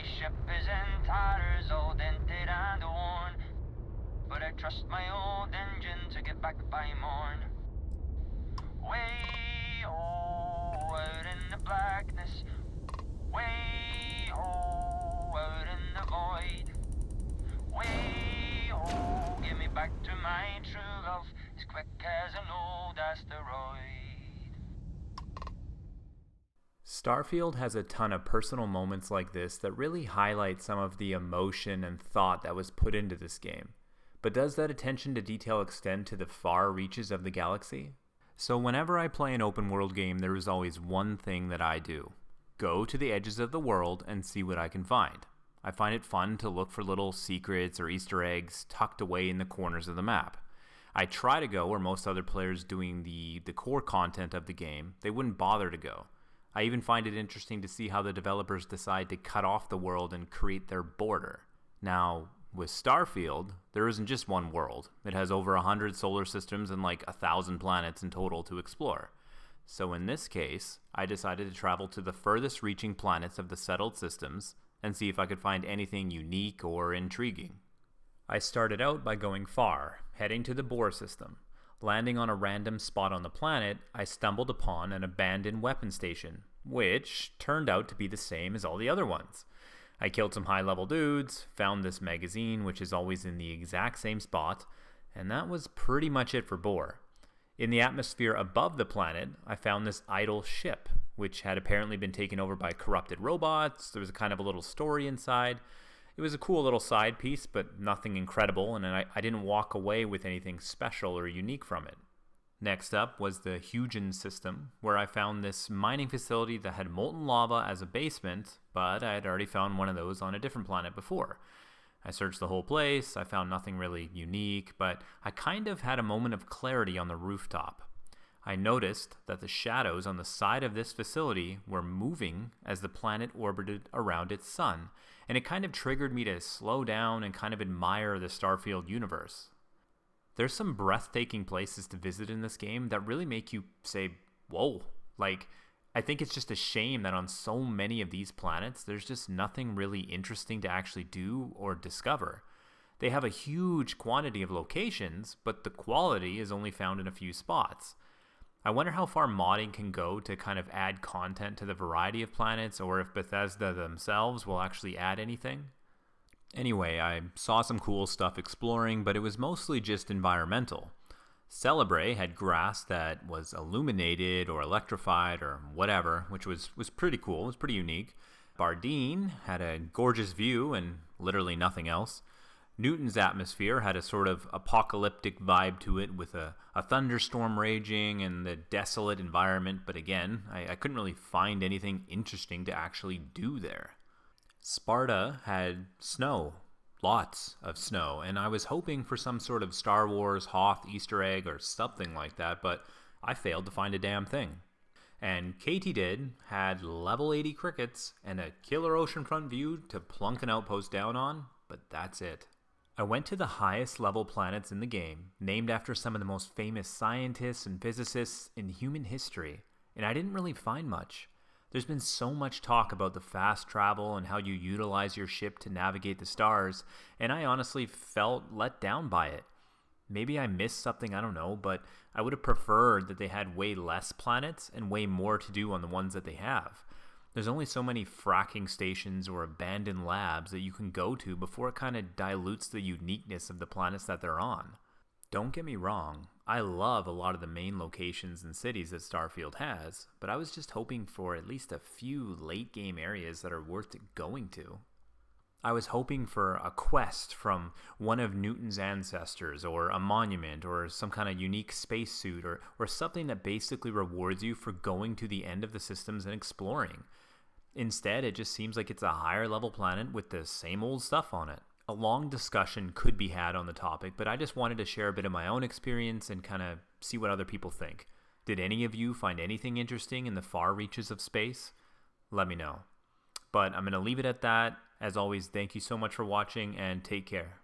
My ship is in tatters, all dented and worn, but I trust my old engine to get back by morn. Way out in the blackness, way out in the void. Way get me back to my true love, as quick as an old asteroid. Starfield has a ton of personal moments like this that really highlight some of the emotion and thought that was put into this game. But does that attention to detail extend to the far reaches of the galaxy? So whenever I play an open world game, there is always one thing that I do. Go to the edges of the world and see what I can find. I find it fun to look for little secrets or Easter eggs tucked away in the corners of the map. I try to go where most other players doing the core content of the game, they wouldn't bother to go. I even find it interesting to see how the developers decide to cut off the world and create their border. Now, with Starfield, there isn't just one world. It has over 100 solar systems and like 1,000 planets in total to explore. So in this case, I decided to travel to the furthest reaching planets of the settled systems and see if I could find anything unique or intriguing. I started out by going far, heading to the Bohr system. Landing on a random spot on the planet, I stumbled upon an abandoned weapon station, which turned out to be the same as all the other ones. I killed some high-level dudes, found this magazine, which is always in the exact same spot, and that was pretty much it for Bohr. In the atmosphere above the planet, I found this idle ship, which had apparently been taken over by corrupted robots. There was a kind of a little story inside. It was a cool little side piece, but nothing incredible, and I didn't walk away with anything special or unique from it. Next up was the Hugin system, where I found this mining facility that had molten lava as a basement, but I had already found one of those on a different planet before. I searched the whole place, I found nothing really unique, but I kind of had a moment of clarity on the rooftop. I noticed that the shadows on the side of this facility were moving as the planet orbited around its sun, and it kind of triggered me to slow down and kind of admire the Starfield universe. There's some breathtaking places to visit in this game that really make you say, whoa, I think it's just a shame that on so many of these planets, there's just nothing really interesting to actually do or discover. They have a huge quantity of locations, but the quality is only found in a few spots. I wonder how far modding can go to kind of add content to the variety of planets, or if Bethesda themselves will actually add anything. Anyway, I saw some cool stuff exploring, but it was mostly just environmental. Celebre had grass that was illuminated or electrified or whatever, which was pretty cool, it was pretty unique. Bardeen had a gorgeous view and literally nothing else. Newton's atmosphere had a sort of apocalyptic vibe to it with a thunderstorm raging and the desolate environment, but again, I couldn't really find anything interesting to actually do there. Sparta had snow, lots of snow, and I was hoping for some sort of Star Wars Hoth Easter egg or something like that, but I failed to find a damn thing. And Katydid had level 80 crickets and a killer oceanfront view to plunk an outpost down on, but that's it. I went to the highest level planets in the game, named after some of the most famous scientists and physicists in human history, and I didn't really find much. There's been so much talk about the fast travel and how you utilize your ship to navigate the stars, and I honestly felt let down by it. Maybe I missed something, I don't know, but I would have preferred that they had way less planets and way more to do on the ones that they have. There's only so many fracking stations or abandoned labs that you can go to before it kind of dilutes the uniqueness of the planets that they're on. Don't get me wrong, I love a lot of the main locations and cities that Starfield has, but I was just hoping for at least a few late game areas that are worth going to. I was hoping for a quest from one of Newton's ancestors, or a monument, or some kind of unique spacesuit, or something that basically rewards you for going to the end of the systems and exploring. Instead, it just seems like it's a higher level planet with the same old stuff on it. A long discussion could be had on the topic, but I just wanted to share a bit of my own experience and kind of see what other people think. Did any of you find anything interesting in the far reaches of space? Let me know. But I'm going to leave it at that. As always, thank you so much for watching and take care.